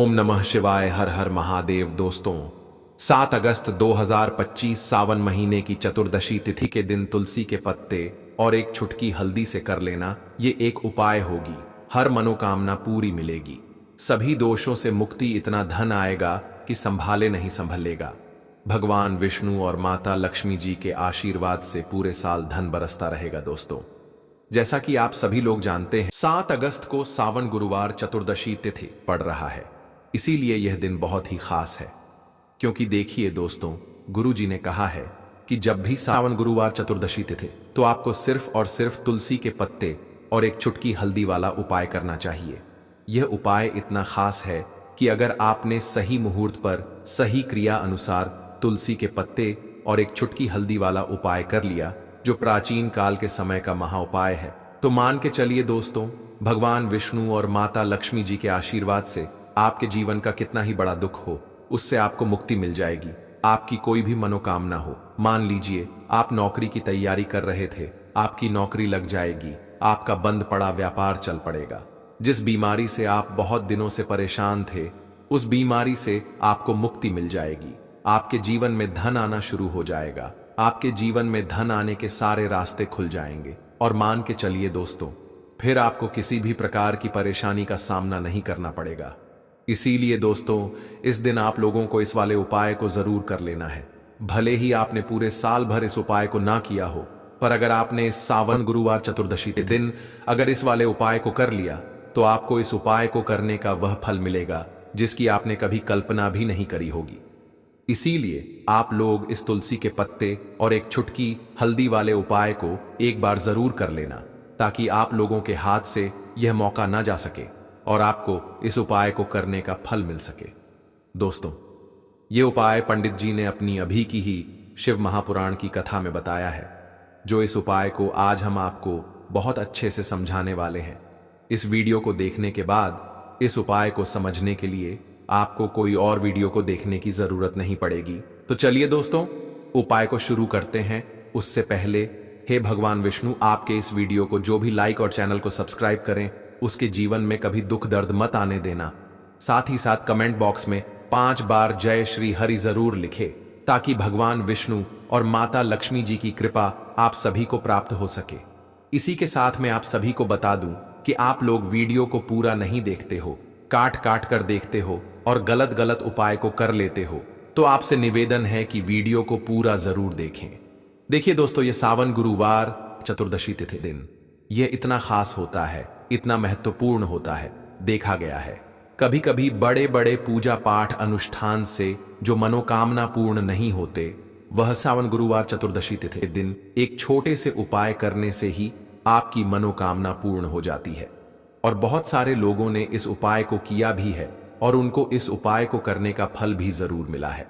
ओम नमः शिवाय। हर हर महादेव। दोस्तों, 7 अगस्त 2025 सावन महीने की चतुर्दशी तिथि के दिन तुलसी के पत्ते और एक चुटकी हल्दी से कर लेना ये एक उपाय होगी। हर मनोकामना पूरी मिलेगी, सभी दोषों से मुक्ति, इतना धन आएगा कि संभाले नहीं संभलेगा। भगवान विष्णु और माता लक्ष्मी जी के आशीर्वाद से पूरे साल धन बरसता रहेगा। दोस्तों, जैसा कि आप सभी लोग जानते हैं, 7 अगस्त को सावन गुरुवार चतुर्दशी तिथि पड़ रहा है। इसीलिए यह दिन बहुत ही खास है, क्योंकि देखिए दोस्तों, गुरु जी ने कहा है कि जब भी सावन गुरुवार चतुर्दशी तिथि, तो आपको सिर्फ और सिर्फ तुलसी के पत्ते और एक चुटकी हल्दी वाला उपाय करना चाहिए। यह उपाय इतना खास है कि अगर आपने सही मुहूर्त पर सही क्रिया अनुसार तुलसी के पत्ते और एक चुटकी हल्दी वाला उपाय कर लिया, जो प्राचीन काल के समय का महा उपाय है, तो मान के चलिए दोस्तों, भगवान विष्णु और माता लक्ष्मी जी के आशीर्वाद से आपके जीवन का कितना ही बड़ा दुख हो, उससे आपको मुक्ति मिल जाएगी। आपकी कोई भी मनोकामना हो, मान लीजिए आप नौकरी की तैयारी कर रहे थे, आपकी नौकरी लग जाएगी, आपका बंद पड़ा व्यापार चल पड़ेगा। जिस बीमारी से आप बहुत दिनों से परेशान थे, उस बीमारी से आपको मुक्ति मिल जाएगी। आपके जीवन में धन आना शुरू हो जाएगा, आपके जीवन में धन आने के सारे रास्ते खुल जाएंगे। और मान के चलिए दोस्तों, फिर आपको किसी भी प्रकार की परेशानी का सामना नहीं करना पड़ेगा। इसीलिए दोस्तों, इस दिन आप लोगों को इस वाले उपाय को जरूर कर लेना है। भले ही आपने पूरे साल भर इस उपाय को ना किया हो, पर अगर आपने इस सावन गुरुवार चतुर्दशी के दिन अगर इस वाले उपाय को कर लिया, तो आपको इस उपाय को करने का वह फल मिलेगा जिसकी आपने कभी कल्पना भी नहीं करी होगी। इसीलिए आप लोग इस तुलसी के पत्ते और एक चुटकी हल्दी वाले उपाय को एक बार जरूर कर लेना, ताकि आप लोगों के हाथ से यह मौका ना जा सके और आपको इस उपाय को करने का फल मिल सके। दोस्तों, ये उपाय पंडित जी ने अपनी अभी की ही शिव महापुराण की कथा में बताया है, जो इस उपाय को आज हम आपको बहुत अच्छे से समझाने वाले हैं। इस वीडियो को देखने के बाद इस उपाय को समझने के लिए आपको कोई और वीडियो को देखने की जरूरत नहीं पड़ेगी। तो चलिए दोस्तों, उपाय को शुरू करते हैं। उससे पहले हे भगवान विष्णु, आपके इस वीडियो को जो भी लाइक और चैनल को सब्सक्राइब करें, उसके जीवन में कभी दुख दर्द मत आने देना। साथ ही साथ कमेंट बॉक्स में 5 बार जय श्री हरि जरूर लिखे, ताकि भगवान विष्णु और माता लक्ष्मी जी की कृपा आप सभी को प्राप्त हो सके। इसी के साथ मैं आप सभी को बता दूं कि आप लोग वीडियो को पूरा नहीं देखते हो, काट काट कर देखते हो और गलत गलत उपाय को कर लेते हो। तो आपसे निवेदन है कि वीडियो को पूरा जरूर देखें। देखिए दोस्तों, ये सावन गुरुवार चतुर्दशी तिथि दिन यह इतना खास होता है, इतना महत्वपूर्ण होता है। देखा गया है कभी कभी बड़े बड़े पूजा पाठ अनुष्ठान से जो मनोकामना पूर्ण नहीं होते, वह सावन गुरुवार चतुर्दशी तिथि के दिन एक छोटे से उपाय करने से ही आपकी मनोकामना पूर्ण हो जाती है। और बहुत सारे लोगों ने इस उपाय को किया भी है और उनको इस उपाय को करने का फल भी जरूर मिला है।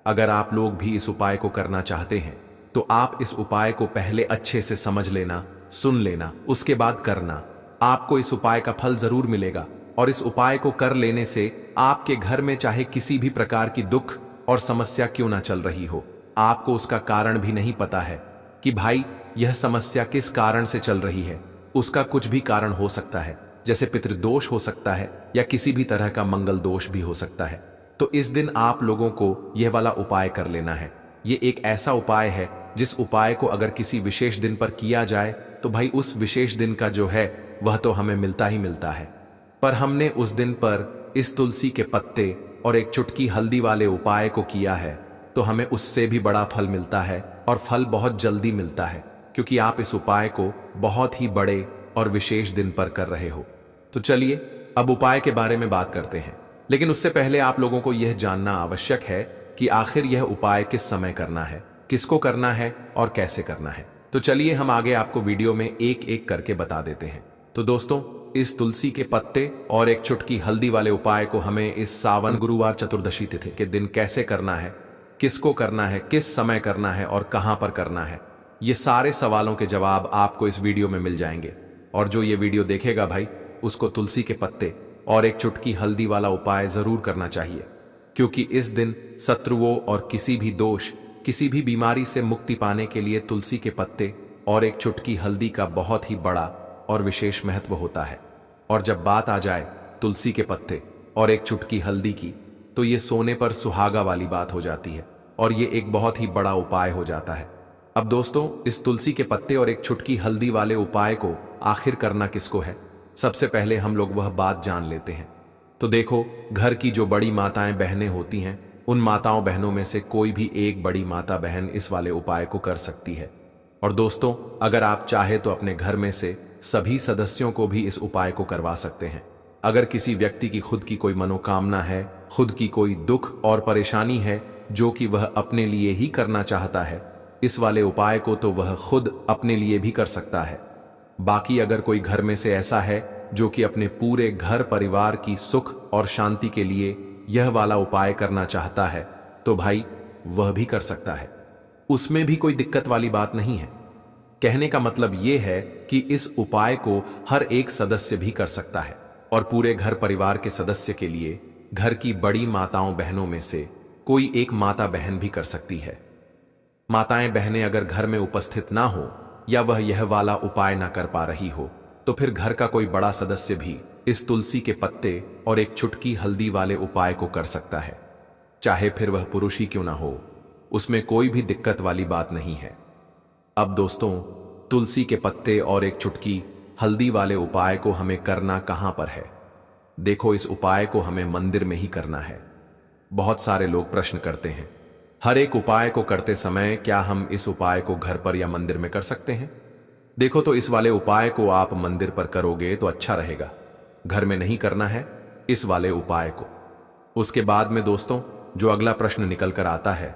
अगर आप लोग भी इस उपाय को करना चाहते हैं, तो आप इस उपाय को पहले अच्छे से समझ लेना, सुन लेना, उसके बाद करना। आपको इस उपाय का फल जरूर मिलेगा। और इस उपाय को कर लेने से आपके घर में चाहे किसी भी प्रकार की दुख और समस्या क्यों ना चल रही हो, आपको उसका कारण भी नहीं पता है कि भाई यह समस्या किस कारण से चल रही है। उसका कुछ भी कारण हो सकता है, जैसे पितृदोष हो सकता है या किसी भी तरह का मंगल दोष भी हो सकता है। तो इस दिन आप लोगों को यह वाला उपाय कर लेना है। ये एक ऐसा उपाय है जिस उपाय को अगर किसी विशेष दिन पर किया जाए, तो भाई उस विशेष दिन का जो है वह तो हमें मिलता ही मिलता है। पर हमने उस दिन पर इस तुलसी के पत्ते और एक चुटकी हल्दी वाले उपाय को किया है, तो हमें उससे भी बड़ा फल मिलता है और फल बहुत जल्दी मिलता है, क्योंकि आप इस उपाय को बहुत ही बड़े और विशेष दिन पर कर रहे हो। तो चलिए अब उपाय के बारे में बात करते हैं। लेकिन उससे पहले आप लोगों को यह जानना आवश्यक है कि आखिर यह उपाय किस समय करना है, किसको करना है और कैसे करना है। तो चलिए हम आगे आपको वीडियो में एक एक करके बता देते हैं। तो दोस्तों, इस तुलसी के पत्ते और एक चुटकी हल्दी वाले उपाय को हमें इस सावन गुरुवार चतुर्दशी तिथि के दिन कैसे करना है, किसको करना है, किस समय करना है और कहां पर करना है, ये सारे सवालों के जवाब आपको इस वीडियो में मिल जाएंगे। और जो ये वीडियो देखेगा भाई, उसको तुलसी के पत्ते और एक चुटकी हल्दी वाला उपाय जरूर करना चाहिए, क्योंकि इस दिन शत्रुओं और किसी भी दोष, किसी भी बीमारी से मुक्ति पाने के लिए तुलसी के पत्ते और एक चुटकी हल्दी का बहुत ही बड़ा और विशेष महत्व होता है। और जब बात आ जाए तुलसी के पत्ते और एक चुटकी हल्दी की, तो ये सोने पर सुहागा वाली बात हो जाती है और ये एक बहुत ही बड़ा उपाय हो जाता है। अब दोस्तों, इस तुलसी के पत्ते और एक चुटकी हल्दी वाले उपाय को आखिर करना किसको है, सबसे पहले हम लोग वह बात जान लेते हैं। तो देखो, घर की जो बड़ी माताएं बहनें होती हैं, उन माताओं बहनों में से कोई भी एक बड़ी माता बहन इस वाले उपाय को कर सकती है। और दोस्तों, अगर आप चाहे तो अपने घर में से सभी सदस्यों को भी इस उपाय को करवा सकते हैं। अगर किसी व्यक्ति की खुद की कोई मनोकामना है, खुद की कोई दुख और परेशानी है जो कि वह अपने लिए ही करना चाहता है, इस वाले उपाय को तो वह खुद अपने लिए भी कर सकता है। बाकी अगर कोई घर में से ऐसा है जो कि अपने पूरे घर परिवार की सुख और शांति के लिए यह वाला उपाय करना चाहता है, तो भाई वह भी कर सकता है, उसमें भी कोई दिक्कत वाली बात नहीं है। कहने का मतलब यह है कि इस उपाय को हर एक सदस्य भी कर सकता है और पूरे घर परिवार के सदस्य के लिए घर की बड़ी माताओं बहनों में से कोई एक माता बहन भी कर सकती है। माताएं बहनें अगर घर में उपस्थित ना हो या वह यह वाला उपाय ना कर पा रही हो, तो फिर घर का कोई बड़ा सदस्य भी इस तुलसी के पत्ते और एक चुटकी हल्दी वाले उपाय को कर सकता है, चाहे फिर वह पुरुष ही क्यों ना हो, उसमें कोई भी दिक्कत वाली बात नहीं है। अब दोस्तों, तुलसी के पत्ते और एक चुटकी हल्दी वाले उपाय को हमें करना कहां पर है? देखो, इस उपाय को हमें मंदिर में ही करना है। बहुत सारे लोग प्रश्न करते हैं, हर एक उपाय को करते समय क्या हम इस उपाय को घर पर या मंदिर में कर सकते हैं? देखो, तो इस वाले उपाय को आप मंदिर पर करोगे तो अच्छा रहेगा, घर में नहीं करना है इस वाले उपाय को। उसके बाद में दोस्तों, जो अगला प्रश्न निकल कर आता है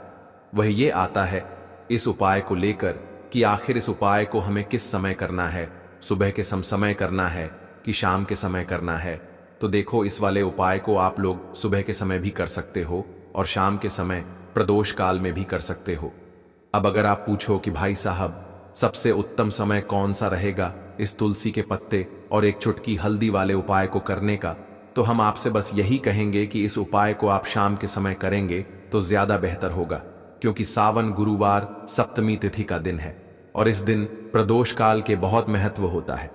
वह ये आता है इस उपाय को लेकर कि आखिर इस उपाय को हमें किस समय करना है, सुबह के समय करना है कि शाम के समय करना है? तो देखो, इस वाले उपाय को आप लोग सुबह के समय भी कर सकते हो और शाम के समय प्रदोष काल में भी कर सकते हो। अब अगर आप पूछो कि भाई साहब, सबसे उत्तम समय कौन सा रहेगा इस तुलसी के पत्ते और एक चुटकी हल्दी वाले उपाय को करने का, तो हम आपसे बस यही कहेंगे कि इस उपाय को आप शाम के समय करेंगे तो ज्यादा बेहतर होगा, क्योंकि सावन गुरुवार सप्तमी तिथि का दिन है और इस दिन प्रदोष काल के बहुत महत्व होता है।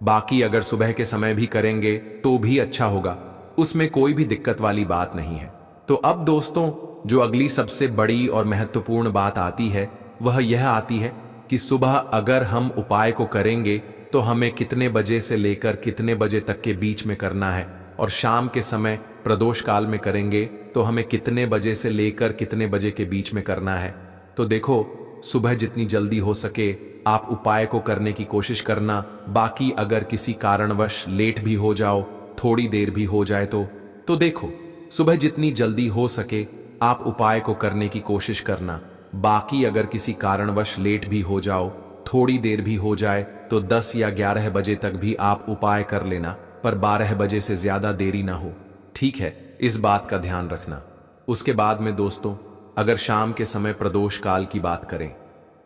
बाकी अगर सुबह के समय भी करेंगे तो भी अच्छा होगा, उसमें कोई भी दिक्कत वाली बात नहीं है। तो अब दोस्तों, जो अगली सबसे बड़ी और महत्वपूर्ण बात आती है वह यह आती है कि सुबह अगर हम उपाय को करेंगे तो हमें कितने बजे से लेकर कितने बजे तक के बीच में करना है, और शाम के समय प्रदोष काल में करेंगे तो हमें कितने बजे से लेकर कितने बजे के बीच में करना है। तो देखो, सुबह जितनी जल्दी हो सके आप उपाय को करने की कोशिश करना। बाकी अगर किसी कारणवश लेट भी हो जाओ, थोड़ी देर भी हो जाए तो देखो, सुबह जितनी जल्दी हो सके आप उपाय को करने की कोशिश करना। बाकी अगर किसी कारणवश लेट भी हो जाओ, थोड़ी देर भी हो जाए, तो 10 या 11 बजे तक भी आप उपाय कर लेना, पर 12 बजे से ज्यादा देरी ना हो, ठीक है? इस बात का ध्यान रखना। उसके बाद में दोस्तों, अगर शाम के समय प्रदोष काल की बात करें,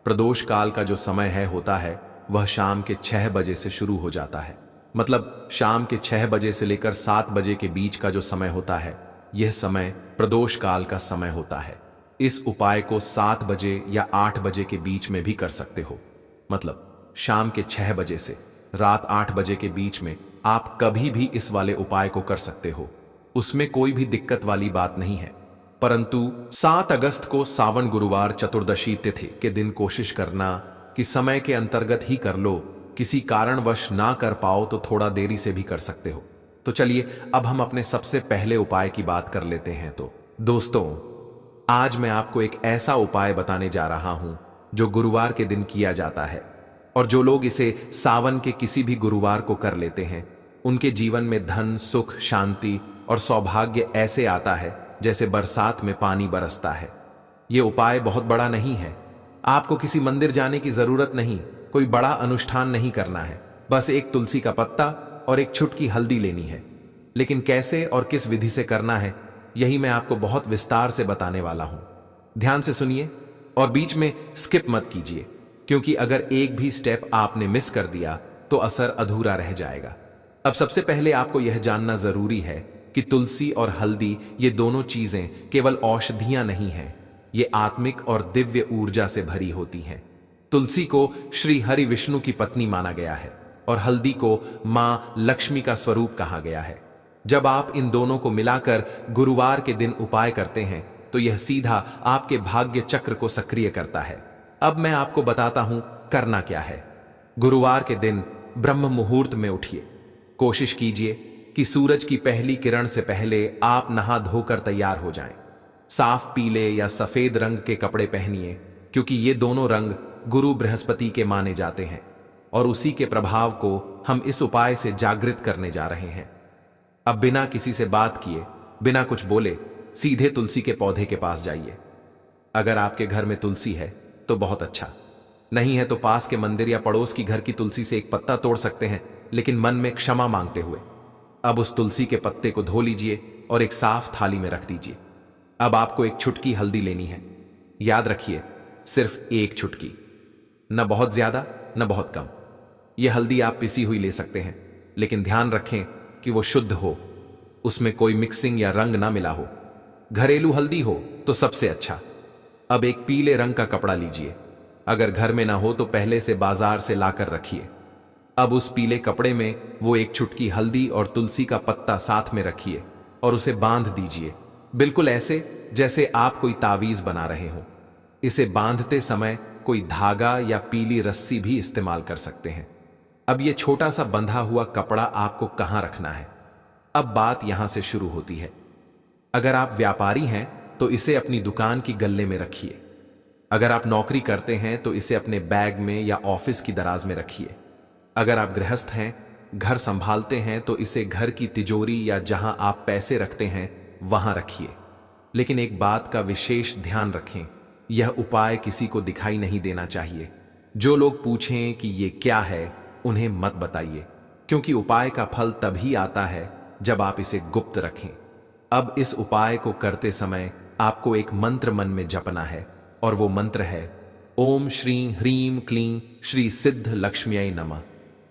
प्रदोष काल का जो समय होता है वह शाम के 6 बजे से शुरू हो जाता है। मतलब शाम के 6 बजे से लेकर 7 बजे के बीच का जो समय होता है, यह समय प्रदोष काल का समय होता है। इस उपाय को 7 बजे या 8 बजे के बीच में भी कर सकते हो। मतलब शाम के 6 बजे से रात 8 बजे के बीच में आप कभी भी इस वाले उपाय को कर सकते हो, उसमें कोई भी दिक्कत वाली बात नहीं है। परंतु 7 अगस्त को सावन गुरुवार चतुर्दशी तिथि के दिन कोशिश करना कि समय के अंतर्गत ही कर लो, किसी कारणवश ना कर पाओ तो थोड़ा देरी से भी कर सकते हो। तो चलिए, अब हम अपने सबसे पहले उपाय की बात कर लेते हैं। तो दोस्तों, आज मैं आपको एक ऐसा उपाय बताने जा रहा हूं जो गुरुवार के दिन किया जाता है, और जो लोग इसे सावन के किसी भी गुरुवार को कर लेते हैं उनके जीवन में धन, सुख, शांति और सौभाग्य ऐसे आता है जैसे बरसात में पानी बरसता है। यह उपाय बहुत बड़ा नहीं है, आपको किसी मंदिर जाने की जरूरत नहीं, कोई बड़ा अनुष्ठान नहीं करना है, बस एक तुलसी का पत्ता और एक चुटकी हल्दी लेनी है। लेकिन कैसे और किस विधि से करना है, यही मैं आपको बहुत विस्तार से बताने वाला हूं। ध्यान से सुनिए और बीच में स्किप मत कीजिए, क्योंकि अगर एक भी स्टेप आपने मिस कर दिया तो असर अधूरा रह जाएगा। अब सबसे पहले आपको यह जानना जरूरी है कि तुलसी और हल्दी, ये दोनों चीजें केवल औषधियां नहीं हैं, ये आत्मिक और दिव्य ऊर्जा से भरी होती हैं। तुलसी को श्री हरि विष्णु की पत्नी माना गया है और हल्दी को मां लक्ष्मी का स्वरूप कहा गया है। जब आप इन दोनों को मिलाकर गुरुवार के दिन उपाय करते हैं तो यह सीधा आपके भाग्य चक्र को सक्रिय करता है। अब मैं आपको बताता हूं करना क्या है। गुरुवार के दिन ब्रह्म मुहूर्त में उठिए। कोशिश कीजिए कि सूरज की पहली किरण से पहले आप नहा धोकर तैयार हो जाएं। साफ पीले या सफेद रंग के कपड़े पहनिए, क्योंकि ये दोनों रंग गुरु बृहस्पति के माने जाते हैं और उसी के प्रभाव को हम इस उपाय से जागृत करने जा रहे हैं। अब बिना किसी से बात किए, बिना कुछ बोले, सीधे तुलसी के पौधे के पास जाइए। अगर आपके घर में तुलसी है तो बहुत अच्छा, नहीं है तो पास के मंदिर या पड़ोस की घर की तुलसी से एक पत्ता तोड़ सकते हैं, लेकिन मन में क्षमा मांगते हुए। अब उस तुलसी के पत्ते को धो लीजिए और एक साफ थाली में रख दीजिए। अब आपको एक चुटकी हल्दी लेनी है। याद रखिए, सिर्फ एक चुटकी, न बहुत ज्यादा न बहुत कम। यह हल्दी आप पिसी हुई ले सकते हैं, लेकिन ध्यान रखें कि वो शुद्ध हो, उसमें कोई मिक्सिंग या रंग ना मिला हो। घरेलू हल्दी हो तो सबसे अच्छा। अब एक पीले रंग का कपड़ा लीजिए, अगर घर में ना हो तो पहले से बाजार से लाकर रखिए। अब उस पीले कपड़े में वो एक चुटकी हल्दी और तुलसी का पत्ता साथ में रखिए और उसे बांध दीजिए, बिल्कुल ऐसे जैसे आप कोई तावीज बना रहे हो। इसे बांधते समय कोई धागा या पीली रस्सी भी इस्तेमाल कर सकते हैं। अब ये छोटा सा बंधा हुआ कपड़ा आपको कहां रखना है? अब बात यहां से शुरू होती है। अगर आप व्यापारी हैं तो इसे अपनी दुकान की गल्ले में रखिए। अगर आप नौकरी करते हैं तो इसे अपने बैग में या ऑफिस की दराज में रखिए। अगर आप गृहस्थ हैं, घर संभालते हैं, तो इसे घर की तिजोरी या जहां आप पैसे रखते हैं वहां रखिए। लेकिन एक बात का विशेष ध्यान रखें, यह उपाय किसी को दिखाई नहीं देना चाहिए। जो लोग पूछें कि ये क्या है, उन्हें मत बताइए, क्योंकि उपाय का फल तभी आता है जब आप इसे गुप्त रखें। अब इस उपाय को करते समय आपको एक मंत्र मन में जपना है, और वो मंत्र है ओम श्री ह्रीम क्लीं श्री सिद्ध लक्ष्म्यै नमः।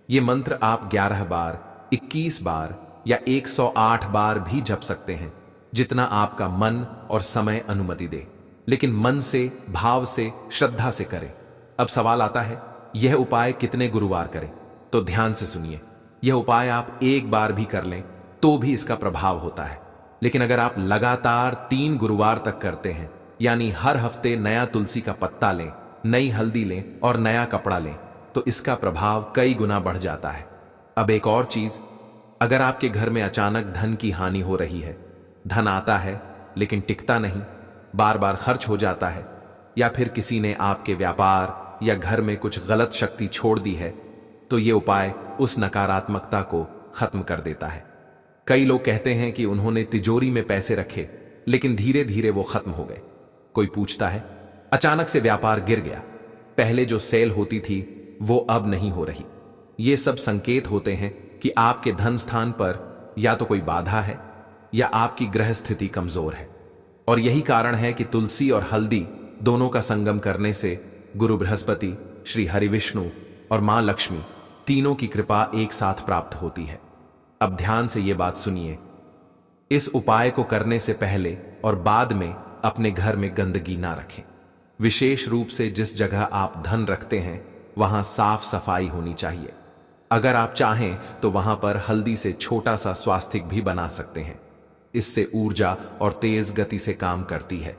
ये मंत्र आप 11 बार, 21 बार या 108 बार भी जप सकते हैं, जितना आपका मन और समय अनुमति दे, लेकिन मन से, भाव से, श्रद्धा से करें। अब सवाल आता है, यह उपाय कितने गुरुवार करें? तो ध्यान से सुनिए, यह उपाय आप एक बार भी कर लें तो भी इसका प्रभाव होता है, लेकिन अगर आप लगातार 3 गुरुवार तक करते हैं, यानी हर हफ्ते नया तुलसी का पत्ता लें, नई हल्दी लें और नया कपड़ा लें, तो इसका प्रभाव कई गुना बढ़ जाता है। अब एक और चीज, अगर आपके घर में अचानक धन की हानि हो रही है, धन आता है लेकिन टिकता नहीं, बार बार खर्च हो जाता है, या फिर किसी ने आपके व्यापार या घर में कुछ गलत शक्ति छोड़ दी है, तो ये उपाय उस नकारात्मकता को खत्म कर देता है। कई लोग कहते हैं कि उन्होंने तिजोरी में पैसे रखे, लेकिन धीरे धीरे वो खत्म हो गए। कोई पूछता है, अचानक से व्यापार गिर गया, पहले जो सेल होती थी वो अब नहीं हो रही। ये सब संकेत होते हैं कि आपके धन स्थान पर या तो कोई बाधा है या आपकी ग्रह स्थिति कमजोर है। और यही कारण है कि तुलसी और हल्दी दोनों का संगम करने से गुरु बृहस्पति, श्री हरिविष्णु और मां लक्ष्मी तीनों की कृपा एक साथ प्राप्त होती है। अब ध्यान से ये बात सुनिए, इस उपाय को करने से पहले और बाद में अपने घर में गंदगी ना रखें। विशेष रूप से जिस जगह आप धन रखते हैं वहां साफ सफाई होनी चाहिए। अगर आप चाहें तो वहां पर हल्दी से छोटा सा स्वास्तिक भी बना सकते हैं। इससे ऊर्जा और तेज गति से काम करती है।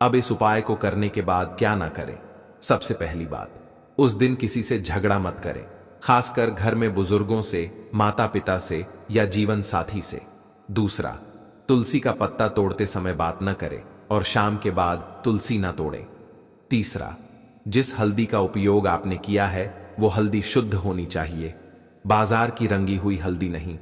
अब इस उपाय को करने के बाद क्या ना करें? सबसे पहली बात, उस दिन किसी से झगड़ा मत करें, खासकर घर में बुजुर्गों से, माता पिता से या जीवन साथी से। दूसरा, तुलसी का पत्ता तोड़ते समय बात न करें और शाम के बाद तुलसी न तोड़ें। तीसरा, जिस हल्दी का उपयोग आपने किया है वो हल्दी शुद्ध होनी चाहिए, बाजार की रंगी हुई हल्दी नहीं।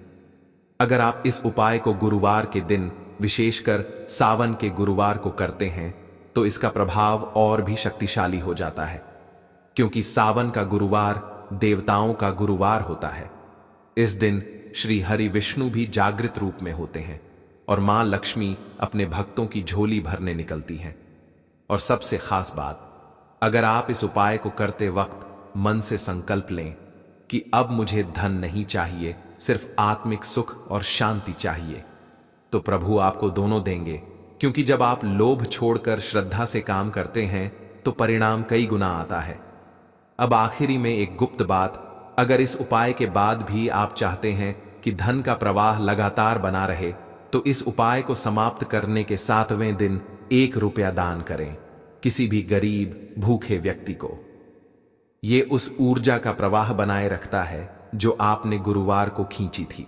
अगर आप इस उपाय को गुरुवार के दिन, विशेषकर सावन के गुरुवार को करते हैं तो इसका प्रभाव और भी शक्तिशाली हो जाता है, क्योंकि सावन का गुरुवार देवताओं का गुरुवार होता है। इस दिन श्री हरि विष्णु भी जागृत रूप में होते हैं और मां लक्ष्मी अपने भक्तों की झोली भरने निकलती हैं। और सबसे खास बात, अगर आप इस उपाय को करते वक्त मन से संकल्प लें कि अब मुझे धन नहीं चाहिए, सिर्फ आत्मिक सुख और शांति चाहिए, तो प्रभु आपको दोनों देंगे। क्योंकि जब आप लोभ छोड़कर श्रद्धा से काम करते हैं तो परिणाम कई गुना आता है। अब आखिरी में एक गुप्त बात, अगर इस उपाय के बाद भी आप चाहते हैं कि धन का प्रवाह लगातार बना रहे, तो इस उपाय को समाप्त करने के 7वें दिन 1 रुपया दान करें किसी भी गरीब भूखे व्यक्ति को। ये उस ऊर्जा का प्रवाह बनाए रखता है जो आपने गुरुवार को खींची थी।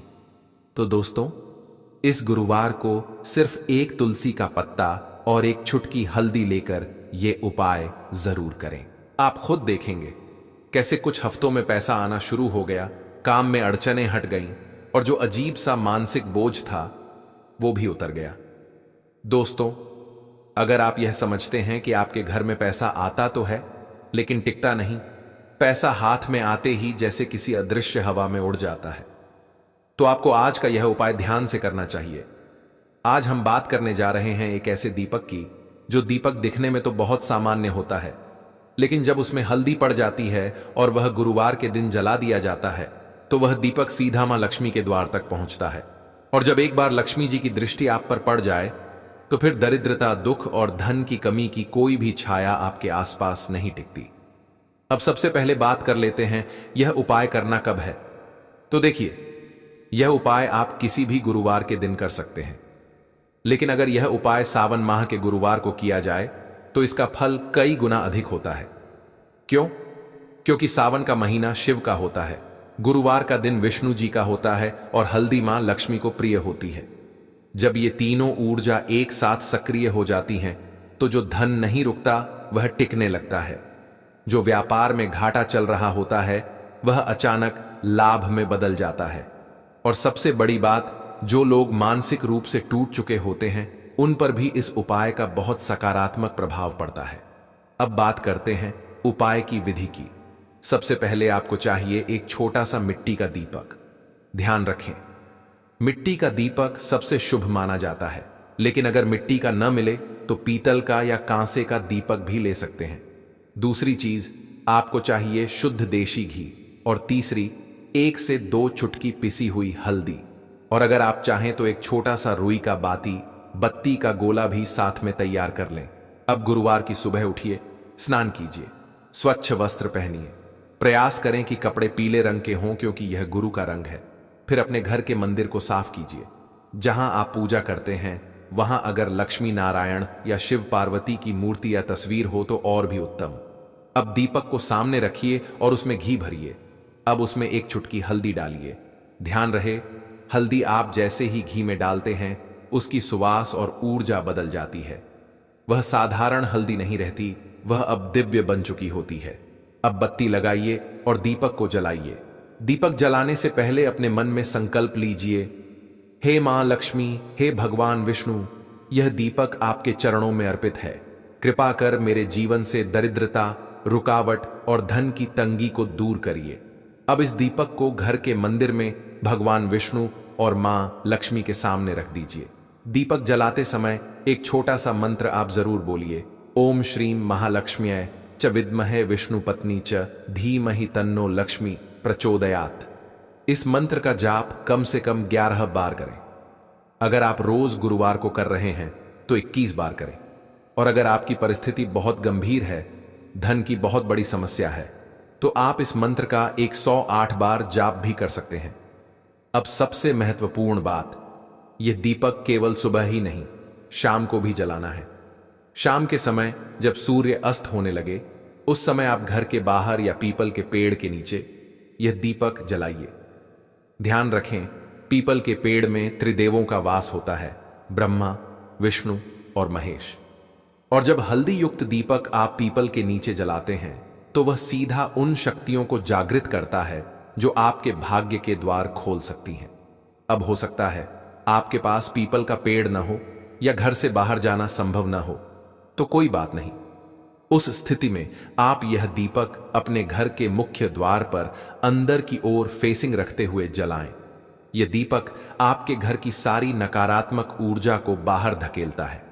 तो दोस्तों, इस गुरुवार को सिर्फ एक तुलसी का पत्ता और एक चुटकी हल्दी लेकर ये उपाय जरूर करें। आप खुद देखेंगे कैसे कुछ हफ्तों में पैसा आना शुरू हो गया, काम में अड़चनें हट गईं और जो अजीब सा मानसिक बोझ था वो भी उतर गया। दोस्तों, अगर आप यह समझते हैं कि आपके घर में पैसा आता तो है लेकिन टिकता नहीं, पैसा हाथ में आते ही जैसे किसी अदृश्य हवा में उड़ जाता है, तो आपको आज का यह उपाय ध्यान से करना चाहिए। आज हम बात करने जा रहे हैं एक ऐसे दीपक की जो दीपक दिखने में तो बहुत सामान्य होता है, लेकिन जब उसमें हल्दी पड़ जाती है और वह गुरुवार के दिन जला दिया जाता है तो वह दीपक सीधा मां लक्ष्मी के द्वार तक पहुंचता है। और जब एक बार लक्ष्मी जी की दृष्टि आप पर पड़ जाए तो फिर दरिद्रता, दुख और धन की कमी की कोई भी छाया आपके आसपास नहीं टिकती। अब सबसे पहले बात कर लेते हैं यह उपाय करना कब है। तो देखिए, यह उपाय आप किसी भी गुरुवार के दिन कर सकते हैं, लेकिन अगर यह उपाय सावन माह के गुरुवार को किया जाए तो इसका फल कई गुना अधिक होता है। क्यों? क्योंकि सावन का महीना शिव का होता है, गुरुवार का दिन विष्णु जी का होता है और हल्दी मां लक्ष्मी को प्रिय होती है। जब ये तीनों ऊर्जा एक साथ सक्रिय हो जाती हैं तो जो धन नहीं रुकता वह टिकने लगता है। जो व्यापार में घाटा चल रहा होता है वह अचानक लाभ में बदल जाता है। और सबसे बड़ी बात, जो लोग मानसिक रूप से टूट चुके होते हैं उन पर भी इस उपाय का बहुत सकारात्मक प्रभाव पड़ता है। अब बात करते हैं उपाय की विधि की। सबसे पहले आपको चाहिए एक छोटा सा मिट्टी का दीपक। ध्यान रखें, मिट्टी का दीपक सबसे शुभ माना जाता है, लेकिन अगर मिट्टी का न मिले तो पीतल का या कांसे का दीपक भी ले सकते हैं। दूसरी चीज, आपको चाहिए शुद्ध देशी घी। और तीसरी, 1 से 2 चुटकी पिसी हुई हल्दी। और अगर आप चाहें तो एक छोटा सा रुई का बत्ती का गोला भी साथ में तैयार कर लें। अब गुरुवार की सुबह उठिए, स्नान कीजिए, स्वच्छ वस्त्र पहनिए। प्रयास करें कि कपड़े पीले रंग के हों क्योंकि यह गुरु का रंग है। फिर अपने घर के मंदिर को साफ कीजिए। जहां आप पूजा करते हैं वहां अगर लक्ष्मी नारायण या शिव पार्वती की मूर्ति या तस्वीर हो तो और भी उत्तम। अब दीपक को सामने रखिए और उसमें घी भरिए। अब उसमें एक चुटकी हल्दी डालिए। ध्यान रहे, हल्दी आप जैसे ही घी में डालते हैं उसकी सुवास और ऊर्जा बदल जाती है। वह साधारण हल्दी नहीं रहती, वह अब दिव्य बन चुकी होती है। अब बत्ती लगाइए और दीपक को जलाइए। दीपक जलाने से पहले अपने मन में संकल्प लीजिए, हे मां लक्ष्मी, हे भगवान विष्णु, यह दीपक आपके चरणों में अर्पित है। कृपा कर मेरे जीवन से दरिद्रता, रुकावट और धन की तंगी को दूर करिए। अब इस दीपक को घर के मंदिर में भगवान विष्णु और मां लक्ष्मी के सामने रख दीजिए। दीपक जलाते समय एक छोटा सा मंत्र आप जरूर बोलिए, ओम श्रीम महालक्ष्म्यै च विद्महे विष्णु पत्नी च धीमहि तन्नो लक्ष्मी प्रचोदयात्। इस मंत्र का जाप कम से कम 11 बार करें। अगर आप रोज गुरुवार को कर रहे हैं तो 21 बार करें। और अगर आपकी परिस्थिति बहुत गंभीर है, धन की बहुत बड़ी समस्या है, तो आप इस मंत्र का 108 बार जाप भी कर सकते हैं। अब सबसे महत्वपूर्ण बात, यह दीपक केवल सुबह ही नहीं, शाम को भी जलाना है। शाम के समय जब सूर्य अस्त होने लगे उस समय आप घर के बाहर या पीपल के पेड़ के नीचे यह दीपक जलाइए। ध्यान रखें, पीपल के पेड़ में त्रिदेवों का वास होता है, ब्रह्मा, विष्णु और महेश। और जब हल्दी युक्त दीपक आप पीपल के नीचे जलाते हैं तो वह सीधा उन शक्तियों को जागृत करता है जो आपके भाग्य के द्वार खोल सकती हैं। अब हो सकता है आपके पास पीपल का पेड़ न हो या घर से बाहर जाना संभव न हो, तो कोई बात नहीं। उस स्थिति में आप यह दीपक अपने घर के मुख्य द्वार पर अंदर की ओर फेसिंग रखते हुए जलाएं। यह दीपक आपके घर की सारी नकारात्मक ऊर्जा को बाहर धकेलता है।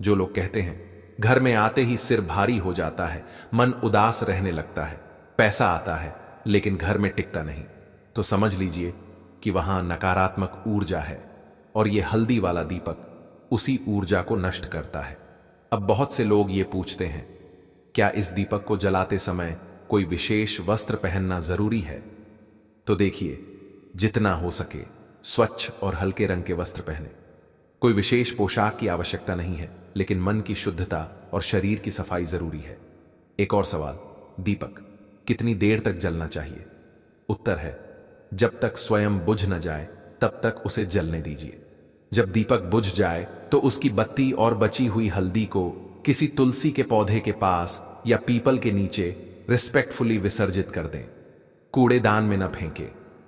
जो लोग कहते हैं घर में आते ही सिर भारी हो जाता है, मन उदास रहने लगता है, पैसा आता है लेकिन घर में टिकता नहीं, तो समझ लीजिए कि वहां नकारात्मक ऊर्जा है और यह हल्दी वाला दीपक उसी ऊर्जा को नष्ट करता है। अब बहुत से लोग ये पूछते हैं, क्या इस दीपक को जलाते समय कोई विशेष वस्त्र पहनना जरूरी है? तो देखिए, जितना हो सके स्वच्छ और हल्के रंग के वस्त्र पहने। कोई विशेष पोशाक की आवश्यकता नहीं है, लेकिन मन की शुद्धता और शरीर की सफाई जरूरी है। एक और सवाल, दीपक कितनी देर तक जलना चाहिए? उत्तर है, जब तक स्वयं बुझ न जाए तब तक उसे जलने दीजिए। जब दीपक बुझ जाए तो उसकी बत्ती और बची हुई हल्दी को किसी तुलसी के पौधे के पास या पीपल के नीचे रिस्पेक्टफुली विसर्जित कर दें। कूड़ेदान में न फेंके,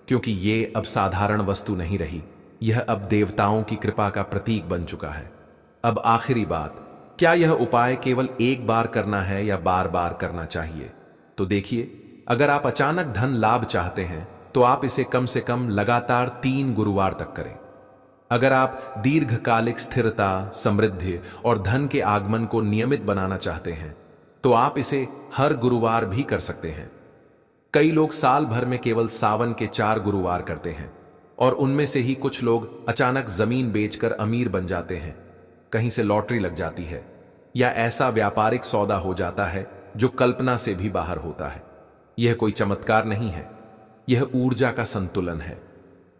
क्योंकि ये अब साधारण वस्तु नहीं रही, यह अब देवताओं की कृपा का प्रतीक बन चुका है। अब आखिरी बात, क्या यह उपाय केवल एक बार करना है या बार बार करना चाहिए? तो देखिए, अगर आप अचानक धन लाभ चाहते हैं तो आप इसे कम से कम लगातार 3 गुरुवार तक करें। अगर आप दीर्घकालिक स्थिरता, समृद्धि और धन के आगमन को नियमित बनाना चाहते हैं तो आप इसे हर गुरुवार भी कर सकते हैं। कई लोग साल भर में केवल सावन के 4 गुरुवार करते हैं और उनमें से ही कुछ लोग अचानक जमीन बेचकर अमीर बन जाते हैं, कहीं से लॉटरी लग जाती है या ऐसा व्यापारिक सौदा हो जाता है जो कल्पना से भी बाहर होता है। यह कोई चमत्कार नहीं है, यह ऊर्जा का संतुलन है।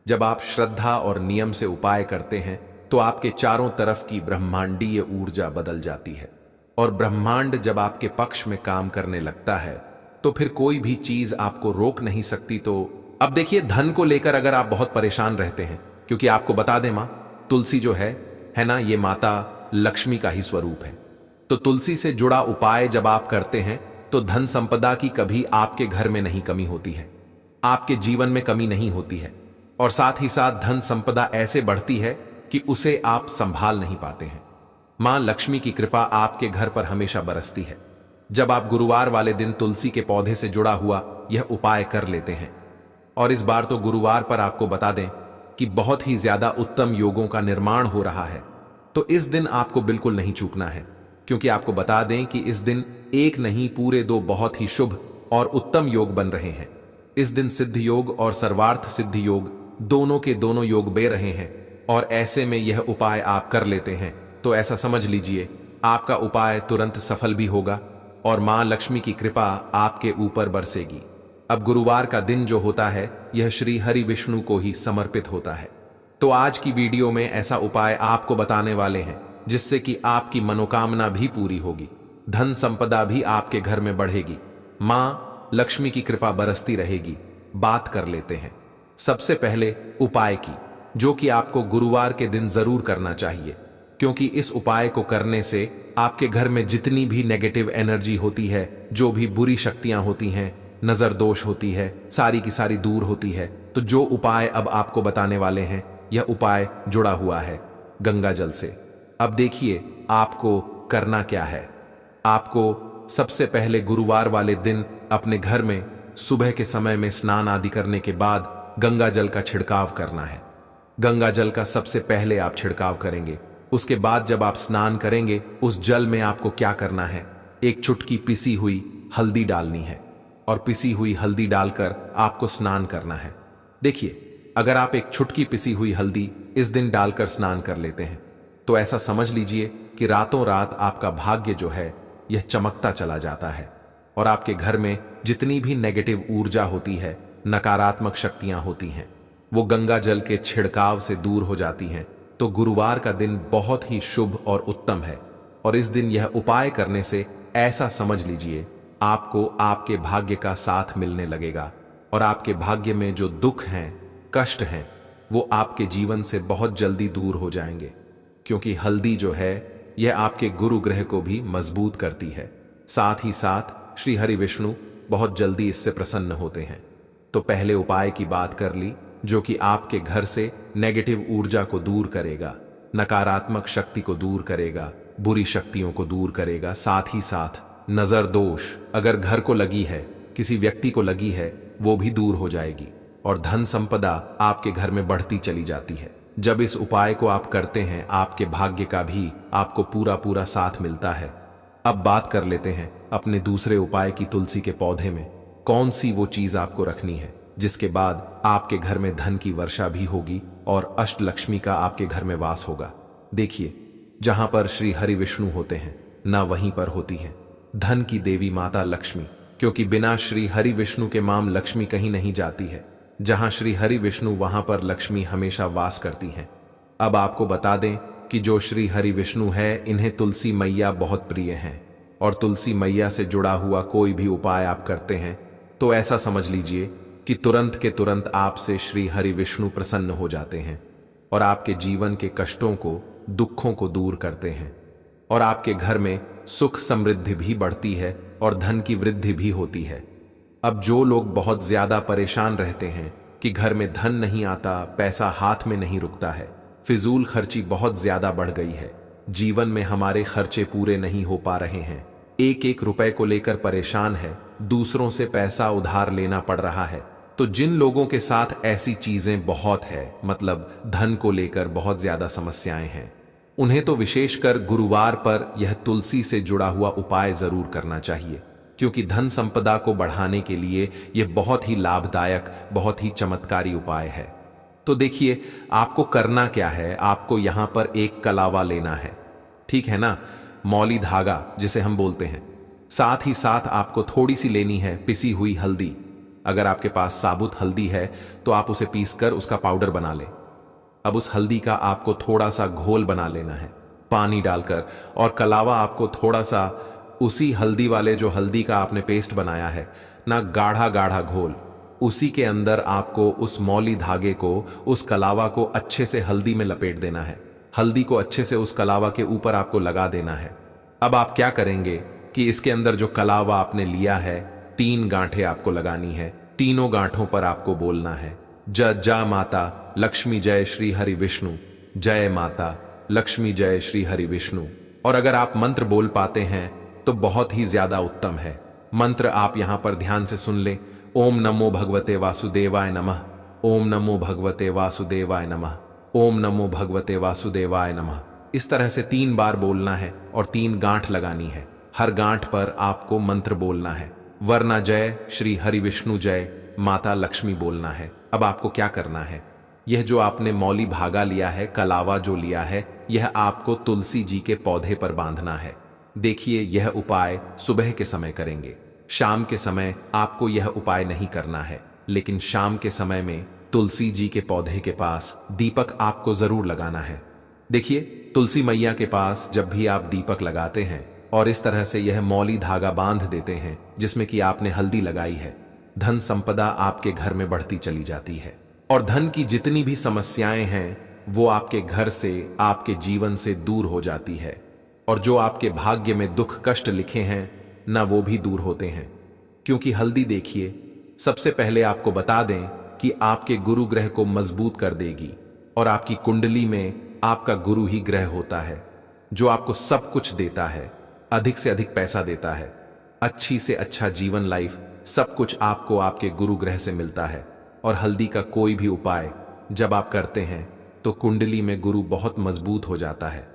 जब आप श्रद्धा और नियम से उपाय करते हैं तो आपके चारों तरफ की ब्रह्मांडीय ऊर्जा बदल जाती है, और ब्रह्मांड जब आपके पक्ष में काम करने लगता है तो फिर कोई भी चीज आपको रोक नहीं सकती। तो अब देखिए, धन को लेकर अगर आप बहुत परेशान रहते हैं, क्योंकि आपको बता दें मां तुलसी जो है ना, ये माता लक्ष्मी का ही स्वरूप है। तो तुलसी से जुड़ा उपाय जब आप करते हैं तो धन संपदा की कभी आपके घर में नहीं कमी होती है, आपके जीवन में कमी नहीं होती है, और साथ ही साथ धन संपदा ऐसे बढ़ती है कि उसे आप संभाल नहीं पाते हैं। मां लक्ष्मी की कृपा आपके घर पर हमेशा बरसती है जब आप गुरुवार वाले दिन तुलसी के पौधे से जुड़ा हुआ यह उपाय कर लेते हैं। और इस बार तो गुरुवार पर आपको बता दें कि बहुत ही ज्यादा उत्तम योगों का निर्माण हो रहा है, तो इस दिन आपको बिल्कुल नहीं चूकना है, क्योंकि आपको बता दें कि इस दिन एक नहीं पूरे 2 बहुत ही शुभ और उत्तम योग बन रहे हैं। इस दिन सिद्ध योग और सर्वार्थ सिद्ध योग दोनों के दोनों योग बन रहे हैं, और ऐसे में यह उपाय आप कर लेते हैं तो ऐसा समझ लीजिए आपका उपाय तुरंत सफल भी होगा और मां लक्ष्मी की कृपा आपके ऊपर बरसेगी। अब गुरुवार का दिन जो होता है यह श्री हरि विष्णु को ही समर्पित होता है। तो आज की वीडियो में ऐसा उपाय आपको बताने वाले हैं जिससे कि आपकी मनोकामना भी पूरी होगी, धन संपदा भी आपके घर में बढ़ेगी, मां लक्ष्मी की कृपा बरसती रहेगी। बात कर लेते हैं सबसे पहले उपाय की, जो कि आपको गुरुवार के दिन जरूर करना चाहिए, क्योंकि इस उपाय को करने से आपके घर में जितनी भी नेगेटिव एनर्जी होती है, जो भी बुरी शक्तियां होती हैं, नजर दोष होती है, सारी की सारी दूर होती है। तो जो उपाय अब आपको बताने वाले हैं यह उपाय जुड़ा हुआ है गंगा जल से। अब देखिए आपको करना क्या है। आपको सबसे पहले गुरुवार वाले दिन अपने घर में सुबह के समय में स्नान आदि करने के बाद गंगा जल का छिड़काव करना है। गंगा जल का सबसे पहले आप छिड़काव करेंगे। उसके बाद जब आप स्नान करेंगे उस जल में आपको क्या करना है, एक चुटकी पिसी हुई हल्दी डालनी है, और पिसी हुई हल्दी डालकर आपको स्नान करना है। देखिए, अगर आप एक चुटकी पिसी हुई हल्दी इस दिन डालकर स्नान कर लेते हैं तो ऐसा समझ लीजिए कि रातों रात आपका भाग्य जो है यह चमकता चला जाता है, और आपके घर में जितनी भी नेगेटिव ऊर्जा होती है, नकारात्मक शक्तियां होती हैं, वो गंगा जल के छिड़काव से दूर हो जाती हैं। तो गुरुवार का दिन बहुत ही शुभ और उत्तम है, और इस दिन यह उपाय करने से ऐसा समझ लीजिए आपको आपके भाग्य का साथ मिलने लगेगा, और आपके भाग्य में जो दुख हैं, कष्ट हैं, वो आपके जीवन से बहुत जल्दी दूर हो जाएंगे, क्योंकि हल्दी जो है यह आपके गुरु ग्रह को भी मजबूत करती है। साथ ही साथ श्री हरि विष्णु बहुत जल्दी इससे प्रसन्न होते हैं। तो पहले उपाय की बात कर ली, जो कि आपके घर से नेगेटिव ऊर्जा को दूर करेगा, नकारात्मक शक्ति को दूर करेगा, बुरी शक्तियों को दूर करेगा। साथ ही साथ नजर दोष अगर घर को लगी है, किसी व्यक्ति को लगी है, वो भी दूर हो जाएगी, और धन संपदा आपके घर में बढ़ती चली जाती है। जब इस उपाय को आप करते हैं आपके भाग्य का भी आपको पूरा पूरा साथ मिलता है। अब बात कर लेते हैं अपने दूसरे उपाय की। तुलसी के पौधे में कौन सी वो चीज आपको रखनी है जिसके बाद आपके घर में धन की वर्षा भी होगी और अष्टलक्ष्मी का आपके घर में वास होगा। देखिए, जहां पर श्री हरि विष्णु होते हैं ना वहीं पर होती है धन की देवी माता लक्ष्मी, क्योंकि बिना श्री हरि विष्णु के माम लक्ष्मी कहीं नहीं जाती है। जहां श्री हरि विष्णु वहां पर लक्ष्मी हमेशा वास करती हैं। अब आपको बता दें कि जो श्री हरि विष्णु है इन्हें तुलसी मैया बहुत प्रिय हैं, और तुलसी मैया से जुड़ा हुआ कोई भी उपाय आप करते हैं तो ऐसा समझ लीजिए कि तुरंत के तुरंत आपसे श्री हरि विष्णु प्रसन्न हो जाते हैं और आपके जीवन के कष्टों को, दुखों को दूर करते हैं, और आपके घर में सुख समृद्धि भी बढ़ती है और धन की वृद्धि भी होती है। अब जो लोग बहुत ज्यादा परेशान रहते हैं कि घर में धन नहीं आता, पैसा हाथ में नहीं रुकता है, फिजूल खर्ची बहुत ज्यादा बढ़ गई है, जीवन में हमारे खर्चे पूरे नहीं हो पा रहे हैं, एक एक रुपए को लेकर परेशान है, दूसरों से पैसा उधार लेना पड़ रहा है, तो जिन लोगों के साथ ऐसी चीजें बहुत है, मतलब धन को लेकर बहुत ज्यादा समस्याएं हैं, उन्हें तो विशेषकर गुरुवार पर यह तुलसी से जुड़ा हुआ उपाय जरूर करना चाहिए, क्योंकि धन संपदा को बढ़ाने के लिए यह बहुत ही लाभदायक, बहुत ही चमत्कारी उपाय है। तो देखिए आपको करना क्या है, आपको यहां पर एक कलावा लेना है, ठीक है ना, मौली धागा जिसे हम बोलते हैं। साथ ही साथ आपको थोड़ी सी लेनी है पिसी हुई हल्दी। अगर आपके पास साबुत हल्दी है तो आप उसे पीसकर उसका पाउडर बना लें। अब उस हल्दी का आपको थोड़ा सा घोल बना लेना है पानी डालकर, और कलावा आपको थोड़ा सा उसी हल्दी वाले जो हल्दी का आपने पेस्ट बनाया है ना, गाढ़ा गाढ़ा घोल, उसी के अंदर आपको उस मौली धागे को, उस कलावा को अच्छे से हल्दी में लपेट देना है। हल्दी को अच्छे से उस कलावा के ऊपर आपको लगा देना है। अब आप क्या करेंगे कि इसके अंदर जो कलावा आपने लिया है, 3 गांठें आपको लगानी है। तीनों गांठों पर आपको बोलना है जय माता लक्ष्मी जय श्री हरि विष्णु, जय माता लक्ष्मी जय श्री हरि विष्णु। और अगर आप मंत्र बोल पाते हैं तो बहुत ही ज्यादा उत्तम है। मंत्र आप यहां पर ध्यान से सुन लें। ओम नमो भगवते वासुदेवाय नमः, ओम नमो भगवते वासुदेवाय नमः, ओम नमो भगवते वासुदेवाय नमः। इस तरह से 3 बार बोलना है और 3 गांठ लगानी है। हर गांठ पर आपको मंत्र बोलना है, वरना जय श्री हरि विष्णु जय माता लक्ष्मी बोलना है। अब आपको क्या करना है, यह जो आपने मौली भागा लिया है, कलावा जो लिया है, यह आपको तुलसी जी के पौधे पर बांधना है। देखिए यह उपाय सुबह के समय करेंगे, शाम के समय आपको यह उपाय नहीं करना है, लेकिन शाम के समय में तुलसी जी के पौधे के पास दीपक आपको जरूर लगाना है। देखिए तुलसी मैया के पास जब भी आप दीपक लगाते हैं और इस तरह से यह मौली धागा बांध देते हैं जिसमें कि आपने हल्दी लगाई है, धन संपदा आपके घर में बढ़ती चली जाती है, और धन की जितनी भी समस्याएं हैं वो आपके घर से, आपके जीवन से दूर हो जाती है, और जो आपके भाग्य में दुख कष्ट लिखे हैं ना, वो भी दूर होते हैं। क्योंकि हल्दी देखिए, सबसे पहले आपको बता दें कि आपके गुरु ग्रह को मजबूत कर देगी, और आपकी कुंडली में आपका गुरु ही ग्रह होता है जो आपको सब कुछ देता है, अधिक से अधिक पैसा देता है, अच्छी से अच्छा जीवन लाइफ, सब कुछ आपको आपके गुरु ग्रह से मिलता है। और हल्दी का कोई भी उपाय जब आप करते हैं तो कुंडली में गुरु बहुत मजबूत हो जाता है।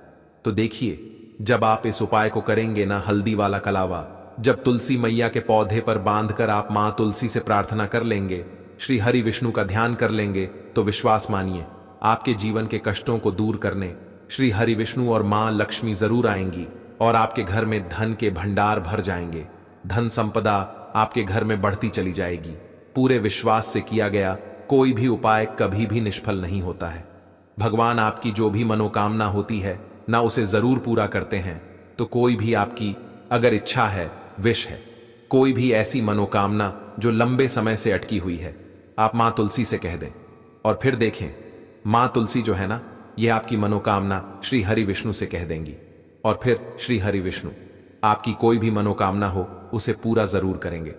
तो देखिए जब आप इस उपाय को करेंगे ना, हल्दी वाला कलावा जब तुलसी मैया के पौधे पर बांधकर आप मां तुलसी से प्रार्थना कर लेंगे, श्री हरि विष्णु का ध्यान कर लेंगे, तो विश्वास मानिए आपके जीवन के कष्टों को दूर करने श्री हरि विष्णु और मां लक्ष्मी जरूर आएंगी, और आपके घर में धन के भंडार भर जाएंगे, धन संपदा आपके घर में बढ़ती चली जाएगी। पूरे विश्वास से किया गया कोई भी उपाय कभी भी निष्फल नहीं होता है। भगवान आपकी जो भी मनोकामना होती है ना, उसे जरूर पूरा करते हैं। तो कोई भी आपकी अगर इच्छा है, विश है, कोई भी ऐसी मनोकामना जो लंबे समय से अटकी हुई है, आप मां तुलसी से कह दें, और फिर देखें मां तुलसी जो है ना, यह आपकी मनोकामना श्री हरि विष्णु से कह देंगी, और फिर श्री हरि विष्णु आपकी कोई भी मनोकामना हो उसे पूरा जरूर करेंगे।